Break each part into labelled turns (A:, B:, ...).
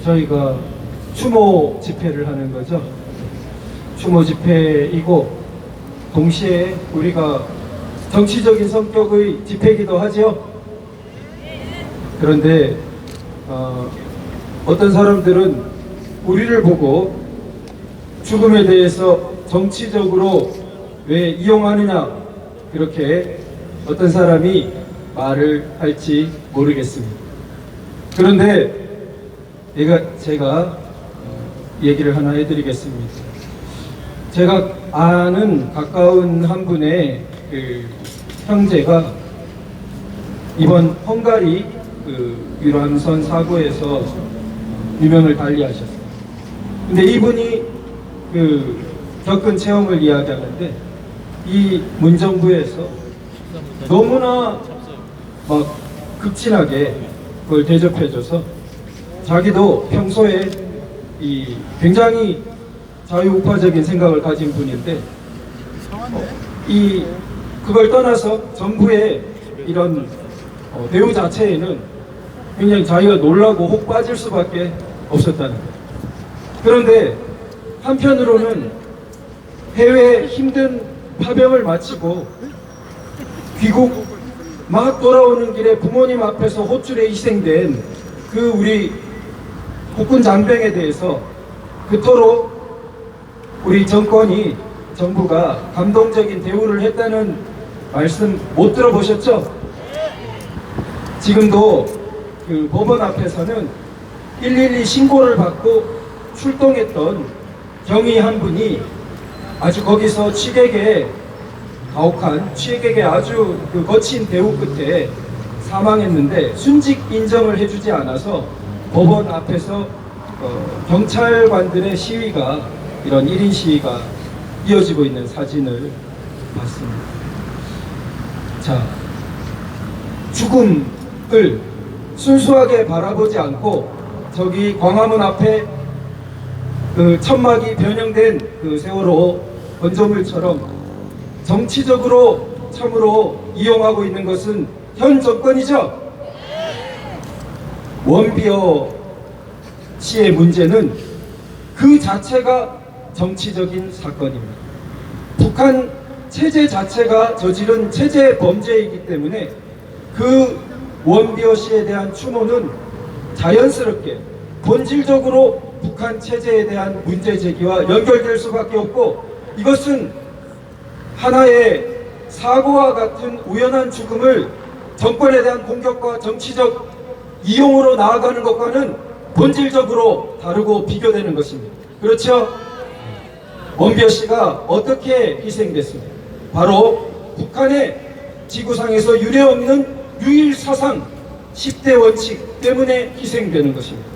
A: 저희가 추모 집회를 하는 거죠. 추모 집회이고 동시에 우리가 정치적인 성격의 집회이기도 하죠. 그런데 어떤 사람들은 우리를 보고 죽음에 대해서 정치적으로 왜 이용하느냐 이렇게 어떤 사람이 말을 할지 모르겠습니다. 그런데 제가 얘기를 하나 해드리겠습니다. 제가 아는 가까운 한 분의 그 형제가 이번 헝가리 유람선 사고에서 유명을 달리하셨어요. 근데 이분이 겪은 체험을 이야기하는데 이 문정부에서 너무나 막 극진하게 그걸 대접해줘서 자기도 평소에 굉장히 자유우파적인 생각을 가진 분인데 그걸 떠나서 정부의 이런 대우 자체에는 굉장히 자기가 놀라고 혹 빠질 수밖에 없었다는 거예요. 그런데 한편으로는 해외 힘든 파병을 마치고 귀국 막 돌아오는 길에 부모님 앞에서 호출에 희생된 우리 국군 장병에 대해서 그토록 우리 정부가 감동적인 대우를 했다는 말씀 못 들어보셨죠? 지금도 법원 앞에서는 112 신고를 받고 출동했던 경위 한 분이 아주 거기서 취객에게 아주 거친 대우 끝에 사망했는데 순직 인정을 해주지 않아서 법원 앞에서 경찰관들의 시위가 이런 1인 시위가 이어지고 있는 사진을 봤습니다. 자, 죽음을 순수하게 바라보지 않고 저기 광화문 앞에 천막이 변형된 세월호 건조물처럼 정치적으로 참으로 이용하고 있는 것은 현 정권이죠. 원비어 씨의 문제는 그 자체가 정치적인 사건입니다. 북한 체제 자체가 저지른 체제 범죄이기 때문에 원비어 씨에 대한 추모는 자연스럽게 본질적으로 북한 체제에 대한 문제 제기와 연결될 수밖에 없고, 이것은 하나의 사고와 같은 우연한 죽음을 정권에 대한 공격과 정치적 이용으로 나아가는 것과는 본질적으로 다르고 비교되는 것입니다. 그렇죠? 원비어 씨가 어떻게 희생됐습니까? 바로 북한의 지구상에서 유례없는 유일사상 10대 원칙 때문에 희생되는 것입니다.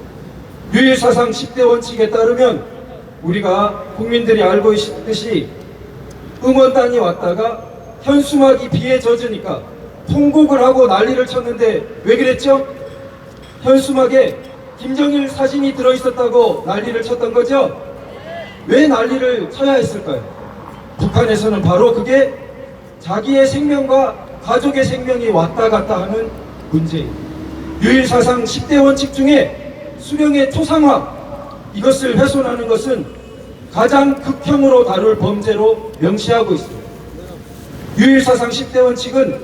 A: 유일사상 10대 원칙에 따르면 우리가 국민들이 알고 있듯이 응원단이 왔다가 현수막이 비에 젖으니까 통곡을 하고 난리를 쳤는데 왜 그랬죠? 현수막에 김정일 사진이 들어있었다고 난리를 쳤던 거죠? 왜 난리를 쳐야 했을까요? 북한에서는 바로 그게 자기의 생명과 가족의 생명이 왔다 갔다 하는 문제입니다. 유일사상 10대 원칙 중에 수령의 초상화, 이것을 훼손하는 것은 가장 극형으로 다룰 범죄로 명시하고 있습니다. 유일사상 10대 원칙은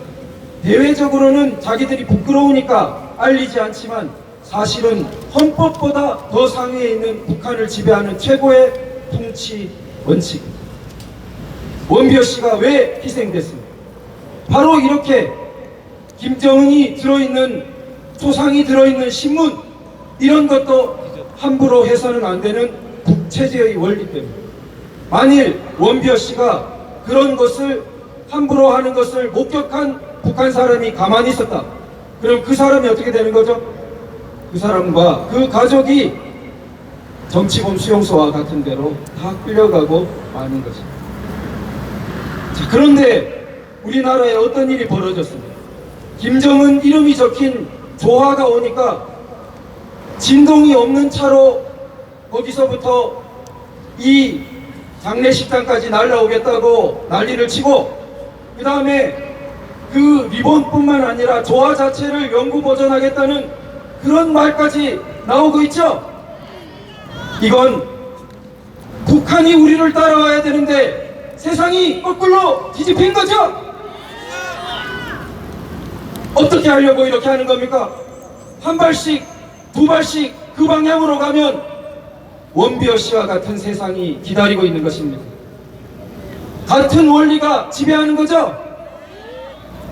A: 대외적으로는 자기들이 부끄러우니까 알리지 않지만 사실은 헌법보다 더 상위에 있는 북한을 지배하는 최고의 통치 원칙입니다. 원비어 씨가 왜 희생됐습니까? 바로 이렇게 김정은이 들어있는, 초상이 들어있는 신문, 이런 것도 함부로 해서는 안 되는 북체제의 원리 때문에, 만일 원비어 씨가 그런 것을 함부로 하는 것을 목격한 북한 사람이 가만히 있었다, 그럼 그 사람이 어떻게 되는 거죠? 그 사람과 그 가족이 정치범 수용소와 같은 데로 다 끌려가고 마는 것입니다. 자, 그런데 우리나라에 어떤 일이 벌어졌습니까? 김정은 이름이 적힌 조화가 오니까 진동이 없는 차로 거기서부터 이 장례식장까지 날라오겠다고 난리를 치고, 그 다음에 그 리본뿐만 아니라 조화 자체를 영구 보존하겠다는 그런 말까지 나오고 있죠. 이건 북한이 우리를 따라와야 되는데 세상이 거꾸로 뒤집힌 거죠. 어떻게 하려고 이렇게 하는 겁니까? 한 발씩 두 발씩 그 방향으로 가면 원비어 씨와 같은 세상이 기다리고 있는 것입니다. 같은 원리가 지배하는 거죠.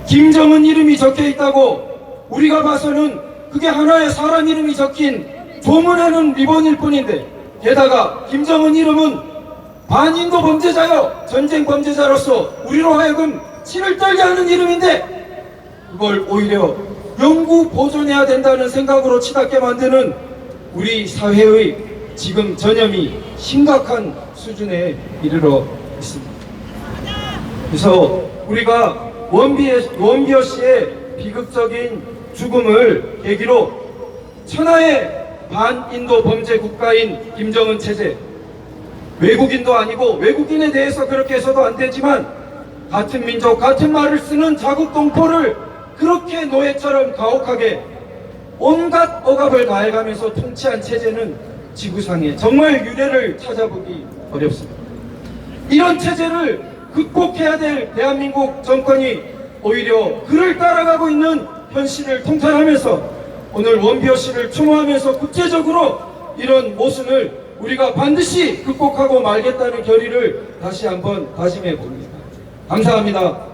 A: 김정은 이름이 적혀 있다고 우리가 봐서는 그게 하나의 사람 이름이 적힌 조문하는 리본일 뿐인데, 게다가 김정은 이름은 반인도 범죄자요, 전쟁 범죄자로서 우리로 하여금 치를 떨게 하는 이름인데, 그걸 오히려 영구 보존해야 된다는 생각으로 치닫게 만드는 우리 사회의 지금 전염이 심각한 수준에 이르러 있습니다. 그래서 우리가 원비어 씨의 비극적인 죽음을 계기로 천하의 반인도 범죄 국가인 김정은 체제, 외국인도 아니고 외국인에 대해서 그렇게 해서도 안 되지만 같은 민족 같은 말을 쓰는 자국 동포를 그렇게 노예처럼 가혹하게 온갖 억압을 가해가면서 통치한 체제는 지구상에 정말 유례를 찾아보기 어렵습니다. 이런 체제를 극복해야 될 대한민국 정권이 오히려 그를 따라가고 있는 현실을 통탄하면서 오늘 원비어 씨를 추모하면서 국제적으로 이런 모순을 우리가 반드시 극복하고 말겠다는 결의를 다시 한번 다짐해 봅니다. 감사합니다.